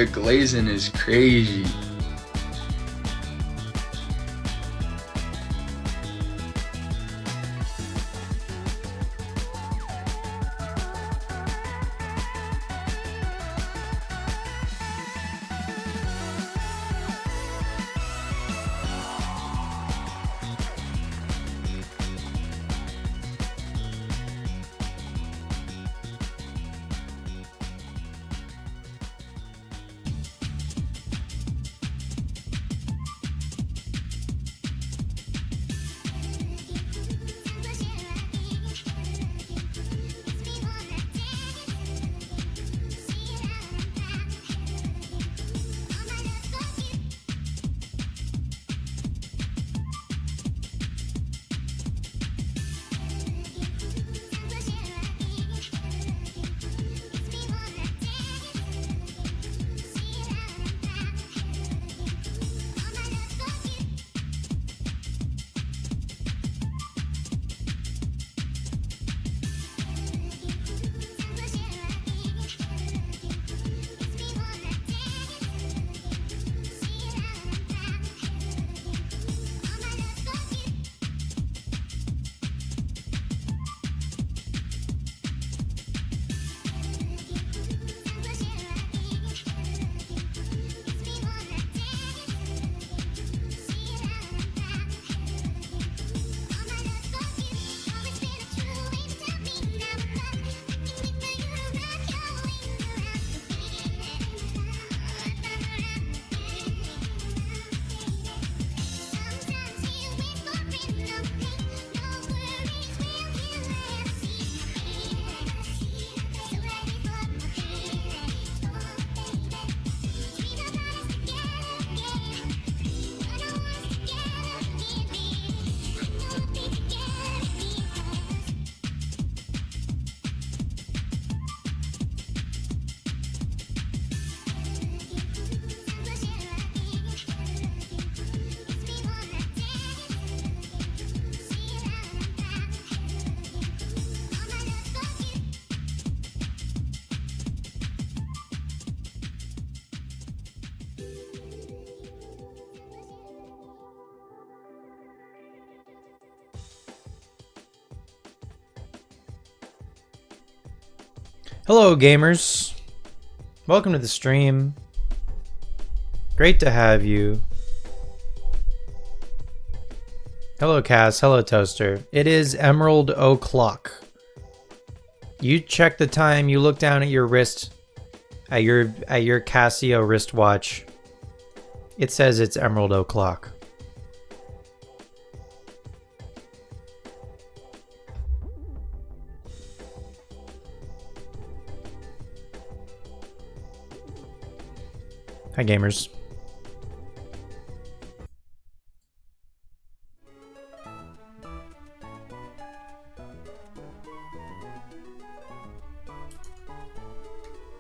The glazing is crazy. Hello gamers, welcome to the stream. Great to have you. Hello Cass, hello Toaster. It is Emerald O'Clock. You check the time, you look down at your wrist, at your Casio wristwatch. It says it's Emerald O'Clock. Hi gamers.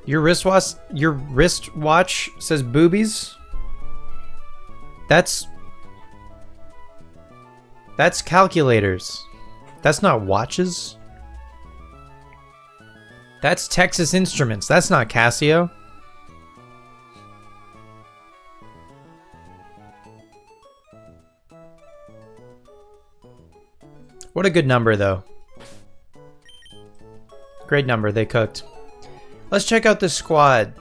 Your wristwatch says boobies? That's calculators. That's not watches. That's Texas Instruments. That's not Casio. What a good number, though. Great number, they cooked. Let's check out this squad.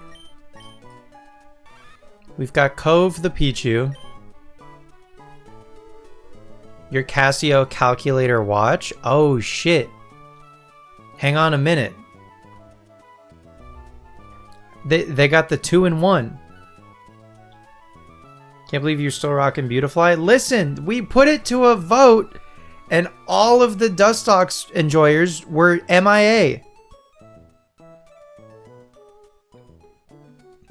We've got Cove the Pichu. Your Casio calculator watch. Oh, shit. Hang on a minute. They got the 2-in-1. Can't believe you're still rocking Beautifly. Listen, we put it to a vote. And all of the Dustox enjoyers were MIA.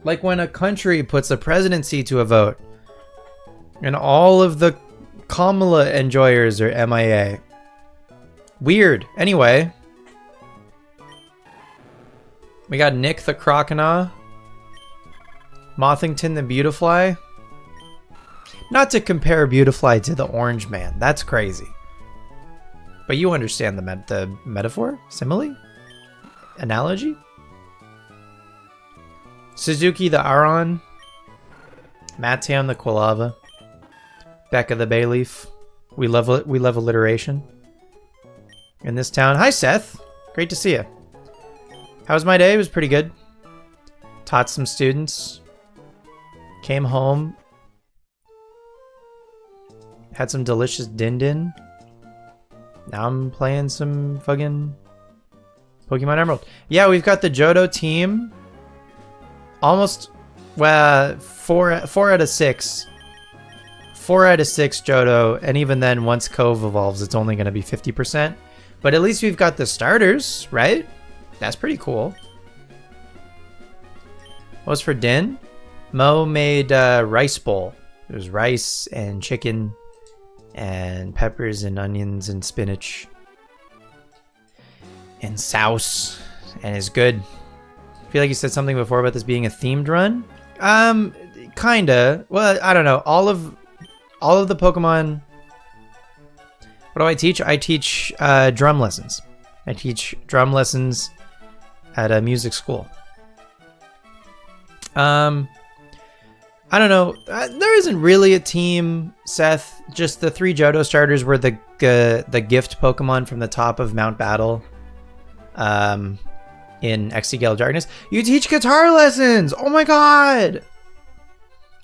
Like when a country puts a presidency to a vote. And all of the Kamala enjoyers are MIA. Weird. Anyway. We got Nick the Crocodile. Mothington the Beautifly. Not to compare Beautifly to the Orange Man. That's crazy. But you understand the metaphor? Simile? Analogy? Suzuki the Aron. Matteon the Quilava. Becca the Bayleaf. We love alliteration. In this town. Hi, Seth. Great to see you. How was my day? It was pretty good. Taught some students. Came home. Had some delicious din-din. Now I'm playing some fucking Pokemon Emerald. Yeah, we've got the Johto team. Almost, well, 4 out of 6. 4 out of 6 Johto, and even then, once Cove evolves, it's only going to be 50%. But at least we've got the starters, right? That's pretty cool. What was for Din? Mo made rice bowl. It was rice and chicken and peppers and onions and spinach and sauce, and it's good. I feel like you said something before about this being a themed run. Kinda. Well, I don't know. All of the Pokemon. What do I teach? I teach drum lessons. I teach drum lessons at a music school. I don't know. There isn't really a team, Seth. Just the 3 Johto starters were the gift Pokemon from the top of Mount Battle. In XD Gale Darkness. You teach guitar lessons! Oh my god!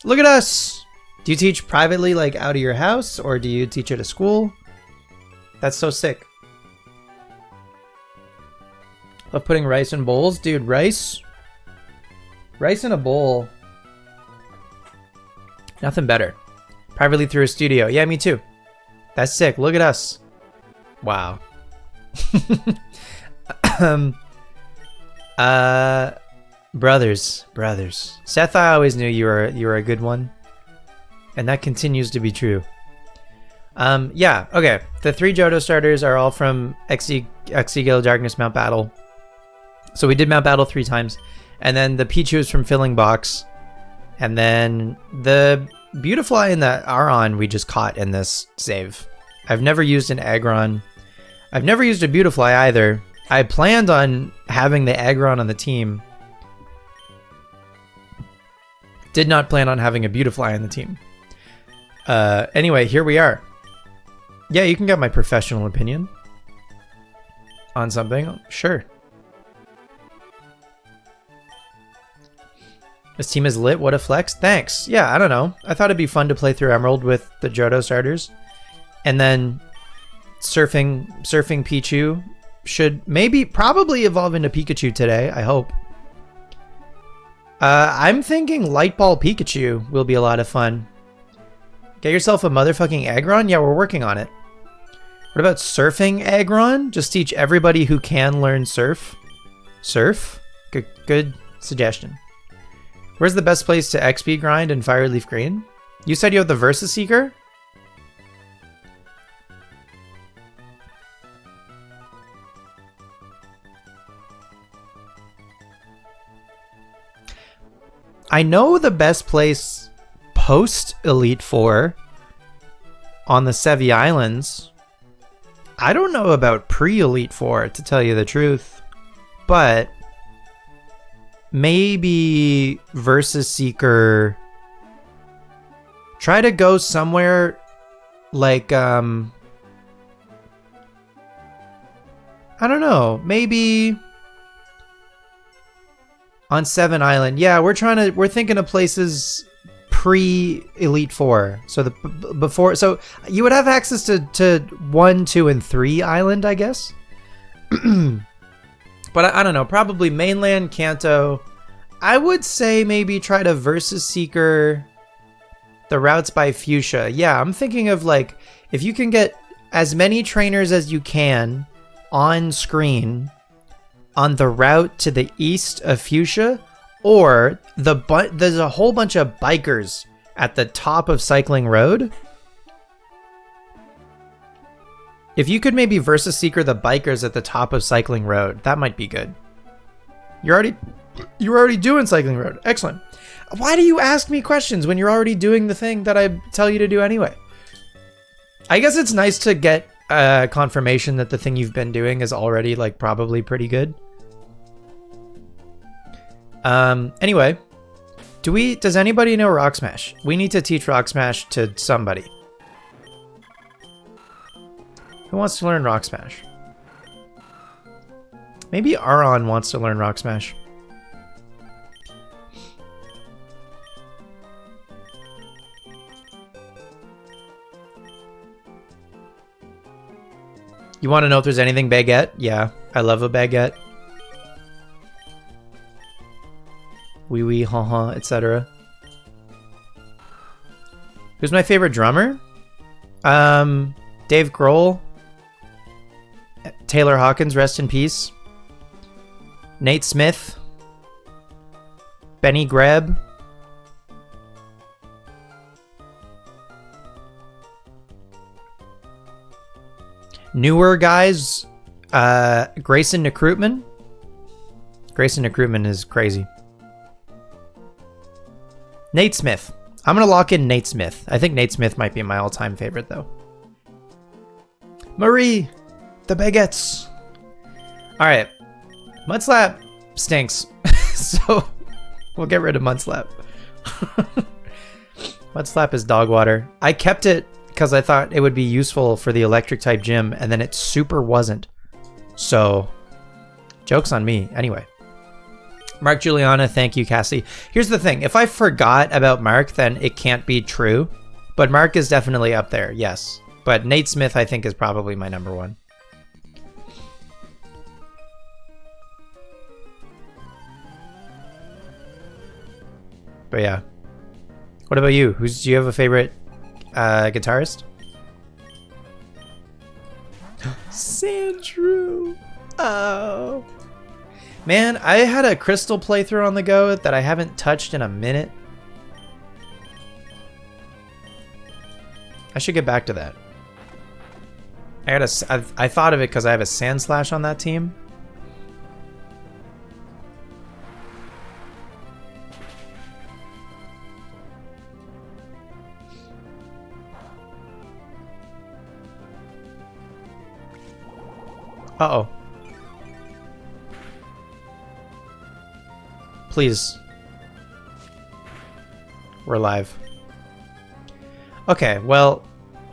Look at us! Do you teach privately, like out of your house, or do you teach at a school? That's so sick. Love putting rice in bowls. Dude, rice in a bowl. Nothing better. Privately through a studio. Yeah, me too. That's sick. Look at us. Wow. Brothers. Seth, I always knew you were a good one. And that continues to be true. Yeah, okay. The 3 Johto starters are all from XD Gale Darkness Mount Battle. So we did Mount Battle 3 times. And then the Pichu is from Filling Box. And then the Beautifly and the Aron we just caught in this save. I've never used an Aggron. I've never used a Beautifly either. I planned on having the Aggron on the team. Did not plan on having a Beautifly on the team. Anyway, here we are. Yeah, you can get my professional opinion on something. Sure. This team is lit. What a flex. Thanks. Yeah, I don't know. I thought it'd be fun to play through Emerald with the Johto starters. And then surfing Pichu should probably evolve into Pikachu today, I hope. I'm thinking Light Ball Pikachu will be a lot of fun. Get yourself a motherfucking Aggron? Yeah, we're working on it. What about surfing Aggron? Just teach everybody who can learn surf. Surf? Good suggestion. Where's the best place to XP grind in Fireleaf Green? You said you have the Versus Seeker? I know the best place post Elite Four on the Sevi Islands. I don't know about pre-Elite Four, to tell you the truth, but maybe Versus Seeker. Try to go somewhere like I don't know, maybe on Seven Island. Yeah, we're thinking of places pre-Elite Four. So before, so you would have access to 1, 2, and 3 Island, I guess. But I don't know, probably mainland Kanto. I would say maybe try to Versus Seeker the routes by Fuchsia. Yeah, I'm thinking of like, if you can get as many trainers as you can on screen on the route to the east of Fuchsia, or there's a whole bunch of bikers at the top of Cycling Road. If you could maybe Versus Seeker the bikers at the top of Cycling Road, that might be good. You're already doing Cycling Road. Excellent. Why do you ask me questions when you're already doing the thing that I tell you to do anyway? I guess it's nice to get confirmation that the thing you've been doing is already like probably pretty good. Anyway, does anybody know Rock Smash? We need to teach Rock Smash to somebody. Who wants to learn Rock Smash? Maybe Aron wants to learn Rock Smash. You want to know if there's anything baguette? Yeah, I love a baguette. Wee wee, ha, etc. Who's my favorite drummer? Dave Grohl. Taylor Hawkins, rest in peace. Nate Smith. Benny Greb. Newer guys, Grayson Necrutman. Grayson Necrutman is crazy. Nate Smith. I'm going to lock in Nate Smith. I think Nate Smith might be my all-time favorite, though. Marie, the baguettes. All right. Mudslap stinks. So we'll get rid of Mudslap. Mudslap is dog water. I kept it because I thought it would be useful for the electric type gym, and then it super wasn't. So, joke's on me. Anyway. Mark Juliana, thank you, Cassie. Here's the thing. If I forgot about Mark, then it can't be true. But Mark is definitely up there, yes. But Nate Smith, I think, is probably my number one. But yeah. What about you? Do you have a favorite guitarist? Sandrew. Oh. Man, I had a Crystal playthrough on the go that I haven't touched in a minute. I should get back to that. I thought of it because I have a Sand Slash on that team. Uh-oh. Please. We're live. Okay, well,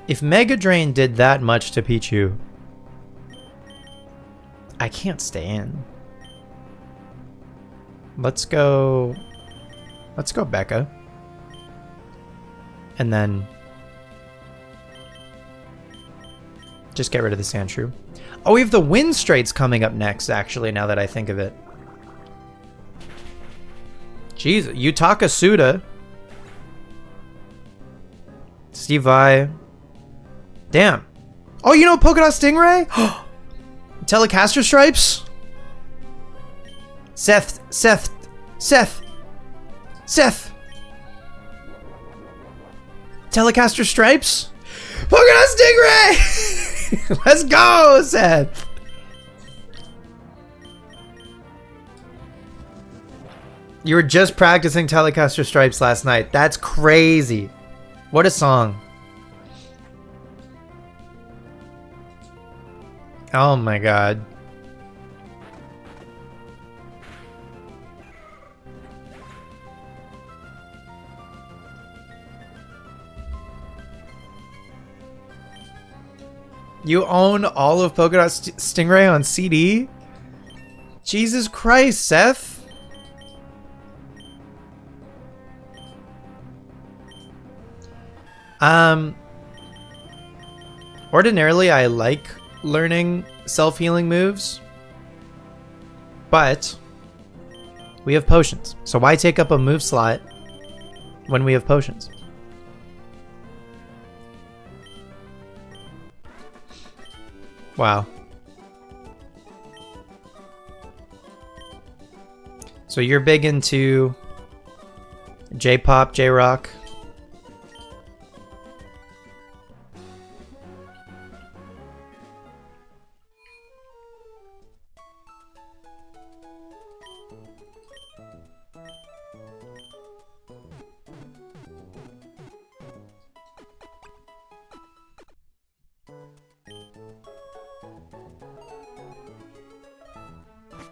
if Mega Drain did that much to Pichu, I can't stay in. Let's go Becca. And then just get rid of the Sandshrew. Oh, we have the Wind Straits coming up next, actually, now that I think of it. Jeez, Yutaka Suda. Steve Vai. Damn. Oh, you know Polka Dot Stingray? Telecaster Stripes? Seth. Telecaster Stripes? Polka Dot Stingray! Let's go, Seth. You were just practicing Telecaster Stripes last night. That's crazy. What a song. Oh my god. You own all of Polka Dot Stingray on CD? Jesus Christ, Seth. Ordinarily I like learning self-healing moves, but we have potions. So why take up a move slot when we have potions? Wow. So you're big into J-pop, J-rock?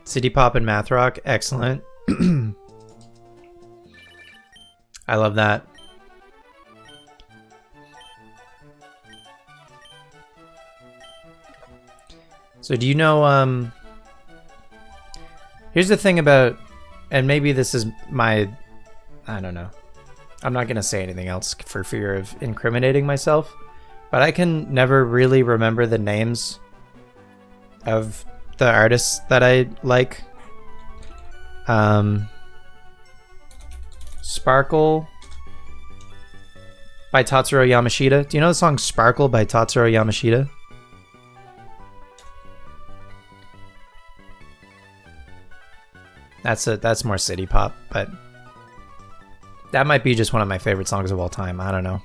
City Pop and Math Rock, excellent. I love that. So do you know, here's the thing about, and maybe this is my, I don't know. I'm not going to say anything else for fear of incriminating myself, but I can never really remember the names of the artists that I like. Sparkle by Tatsuro Yamashita. Do you know the song Sparkle by Tatsuro Yamashita? That's more city pop, but that might be just one of my favorite songs of all time. I don't know.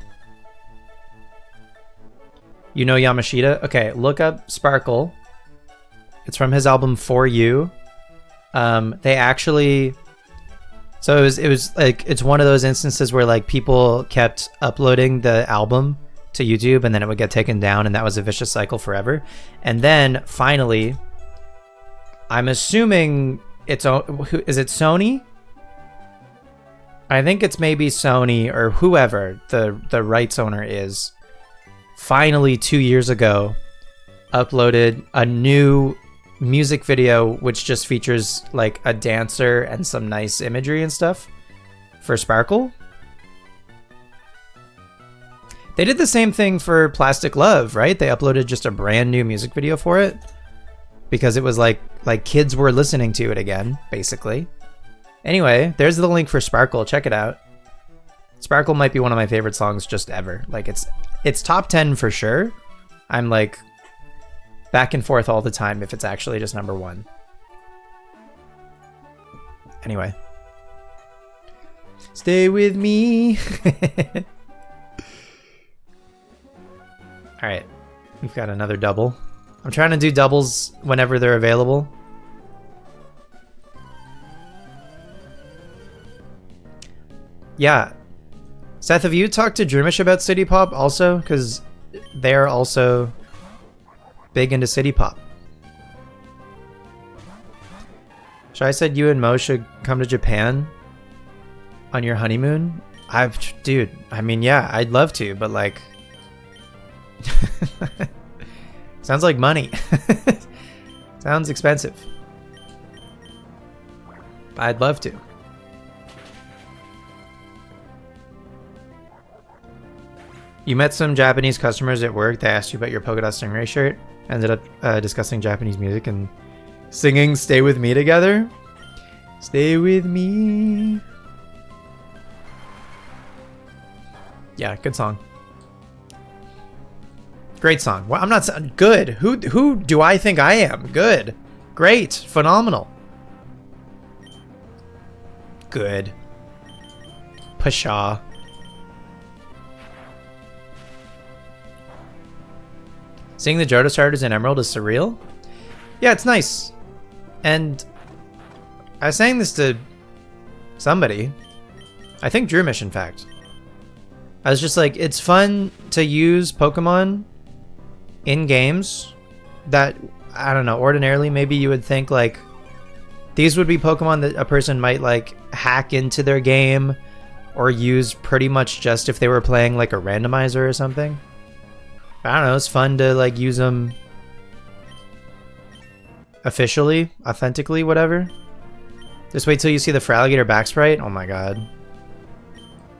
You know Yamashita? Okay, look up Sparkle. It's from his album For You. They actually, so it was like, it's one of those instances where like people kept uploading the album to YouTube and then it would get taken down, and that was a vicious cycle forever. And then finally, I'm assuming is it Sony? I think it's maybe Sony or whoever the rights owner is, finally 2 years ago uploaded a new music video which just features like a dancer and some nice imagery and stuff for Sparkle. They did the same thing for Plastic Love, right? They uploaded just a brand new music video for it because it was like kids were listening to it again, basically. Anyway, there's the link for Sparkle. Check it out. Sparkle might be one of my favorite songs just ever. Like it's top 10 for sure. I'm like back and forth all the time if it's actually just number 1. Anyway. Stay with me. All right. We've got another double. I'm trying to do doubles whenever they're available. Yeah. Seth, have you talked to Drumish about City Pop also? Because they're also big into City Pop. Shai said you and Mo should come to Japan on your honeymoon. Dude, I mean, yeah, I'd love to, but like, sounds like money. Sounds expensive. I'd love to. You met some Japanese customers at work. They asked you about your Polka Dot Stingray shirt. Ended up discussing Japanese music and singing Stay With Me together. Stay with me. Yeah, good song. Great song. Well, I'm not good. Who do I think I am? Good. Great. Phenomenal. Good. Pshaw. Seeing the Johto starters in Emerald is surreal. Yeah, it's nice. And I was saying this to somebody. I think Drumish, in fact. I was just like, it's fun to use Pokemon in games that, I don't know, ordinarily maybe you would think like these would be Pokemon that a person might like hack into their game or use pretty much just if they were playing like a randomizer or something. I don't know, it's fun to like use them officially, authentically, whatever. Just wait till you see the Feraligatr back sprite. Oh my god.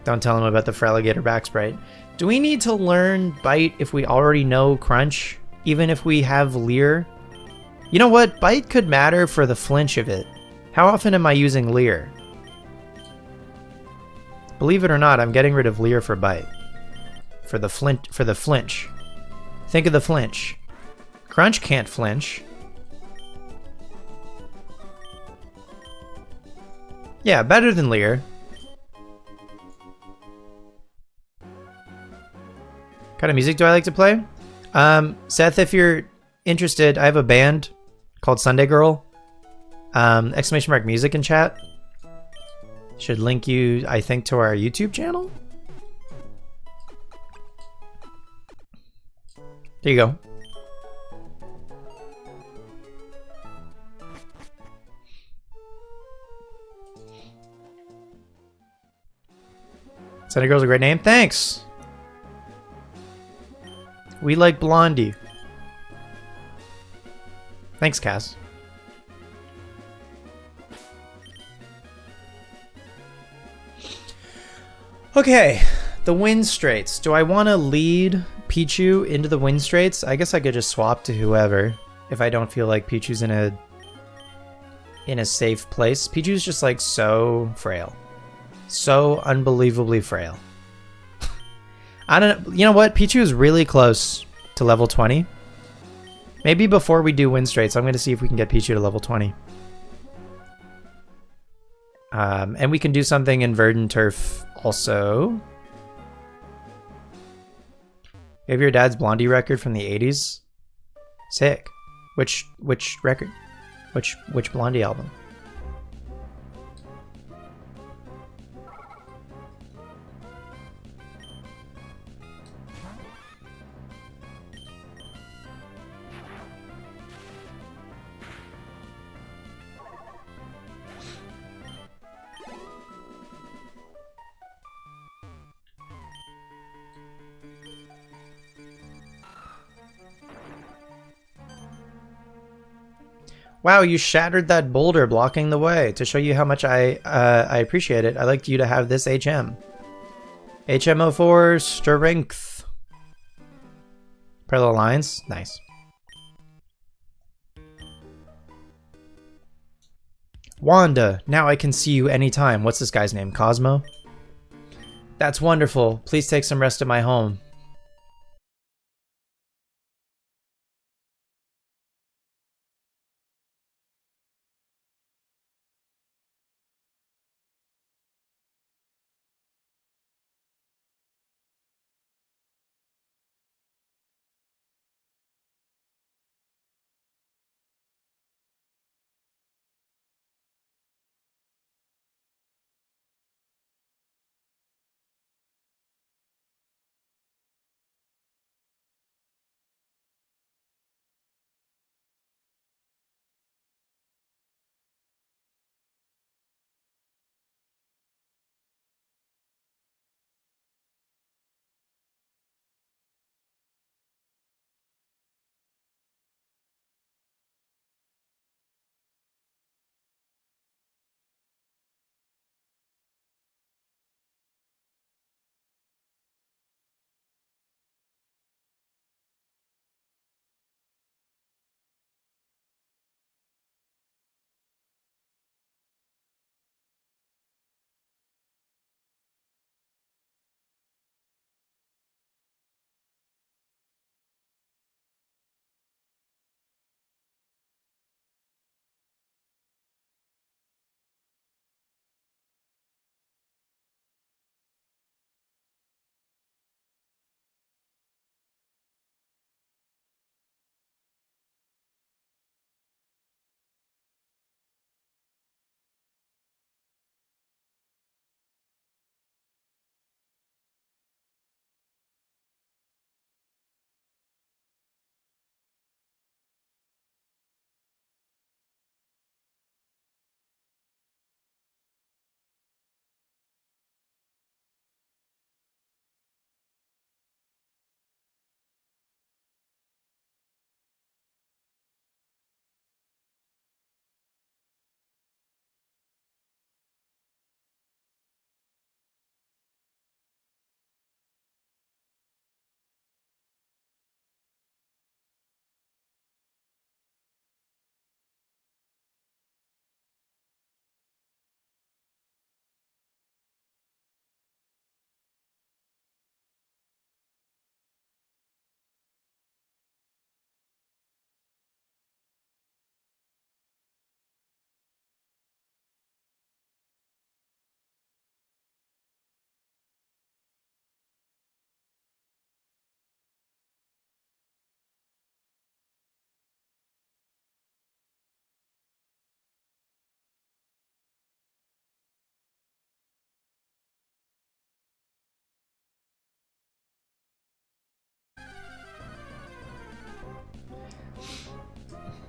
Don't tell him about the Feraligatr back sprite. Do we need to learn Bite if we already know Crunch? Even if we have Leer? You know what? Bite could matter for the flinch of it. How often am I using Leer? Believe it or not, I'm getting rid of Leer for Bite. For the flinch. Think of the flinch. Crunch can't flinch. Yeah, better than Leer. What kind of music do I like to play? Seth, if you're interested, I have a band called Sunday Girl. ! Music in chat. Should link you, I think, to our YouTube channel. There you go. Sunny Girl's a great name. Thanks. We like Blondie. Thanks, Cass. Okay, the Wind Straits. Do I want to lead Pichu into the Wind Straits? I guess I could just swap to whoever if I don't feel like Pichu's in a safe place. Pichu's just like so frail. So unbelievably frail. I don't know. You know what? Pichu is really close to level 20. Maybe before we do Wind Straits, I'm going to see if we can get Pichu to level 20. And we can do something in Verdant Turf also. You have your dad's Blondie record from the 80s? Sick. Which record? Which Blondie album? Wow, you shattered that boulder blocking the way. To show you how much I appreciate it, I'd like you to have this HM. HM04 Strength. Parallel lines? Nice. Wanda, now I can see you anytime. What's this guy's name? Cosmo? That's wonderful. Please take some rest at my home.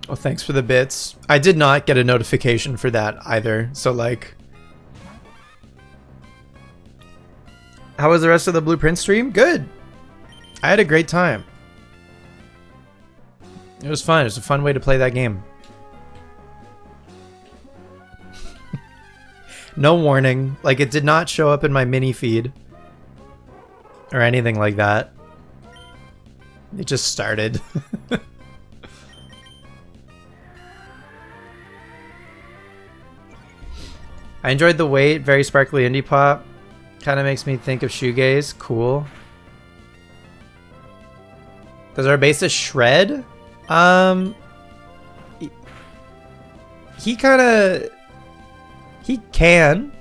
Oh, thanks for the bits. I did not get a notification for that either. So like, How was the rest of the Blueprint stream? Good. I had a great time. It was fun. It was a fun way to play that game. No warning. Like, it did not show up in my mini feed. Or anything like that. It just started. I enjoyed the weight. Very sparkly indie pop. Kind of makes me think of shoegaze. Cool. Does our bassist shred? He kind of... He can.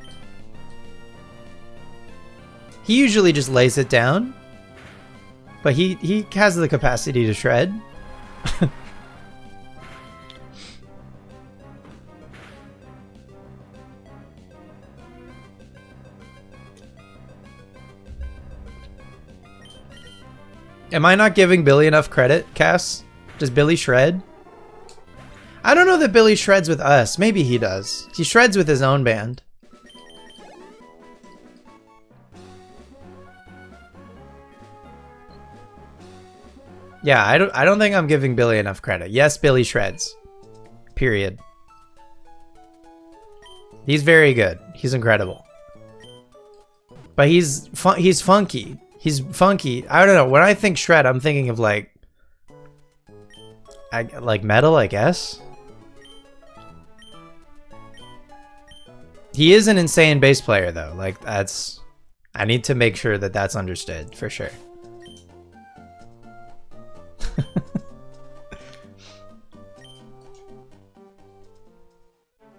He usually just lays it down. But he has the capacity to shred. Am I not giving Billy enough credit, Cass? Does Billy shred? I don't know that Billy shreds with us. Maybe he does. He shreds with his own band. Yeah, I don't think I'm giving Billy enough credit. Yes, Billy shreds. Period. He's very good. He's incredible. But he's funky. He's funky. I don't know. When I think shred, I'm thinking of like metal, I guess. He is an insane bass player though. Like that's, I need to make sure that that's understood for sure.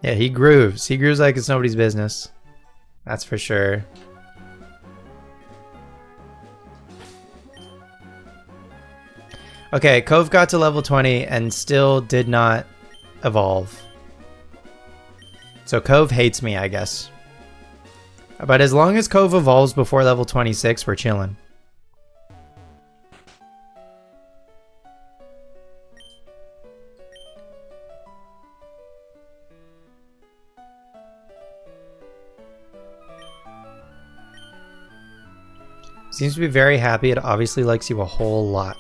Yeah, he grooves. He grooves like it's nobody's business. That's for sure. Okay, Cove got to level 20 and still did not evolve. So Cove hates me, I guess. But as long as Cove evolves before level 26, we're chilling. Seems to be very happy. It obviously likes you a whole lot.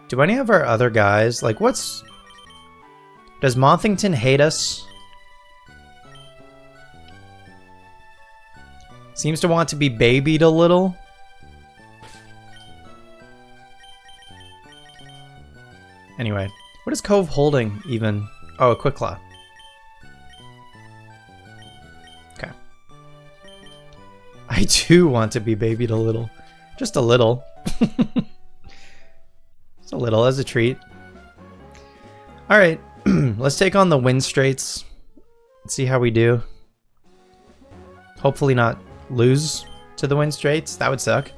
Do any of our other guys, like what's... Does Mothington hate us? Seems to want to be babied a little. Anyway, what is Cove holding even? Oh, a Quick Claw. Okay. I too want to be babied a little. Just a little. Just a little as a treat. Alright, let's take on the Wind Straits. Let's see how we do. Hopefully not lose to the Wind Straits. That would suck.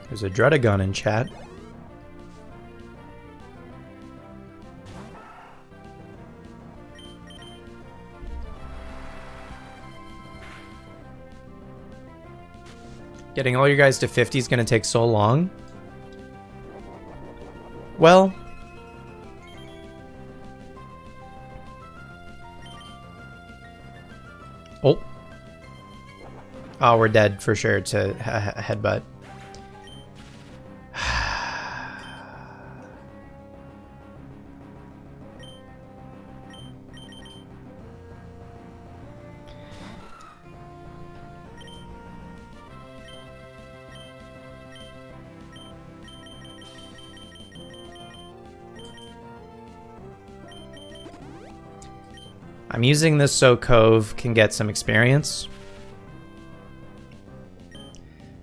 There's a Dredagon in chat. Getting all you guys to 50 is going to take so long. Well... Oh. Oh, we're dead for sure to headbutt. I'm using this so Cove can get some experience.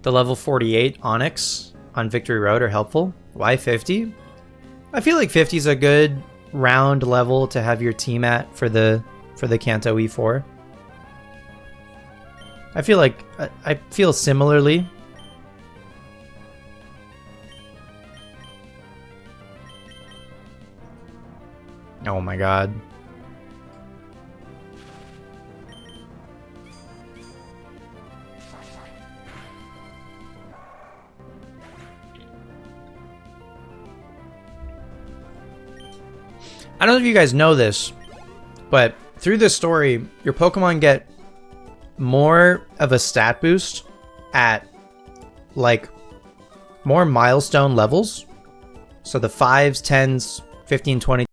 The level 48 Onyx on Victory Road are helpful. Why 50? I feel like 50 is a good round level to have your team at for the Kanto E4. I feel like I feel similarly. Oh my god. I don't know if you guys know this, but through this story, your Pokemon get more of a stat boost at, like, more milestone levels. So the 5s, 10s, 15, 20,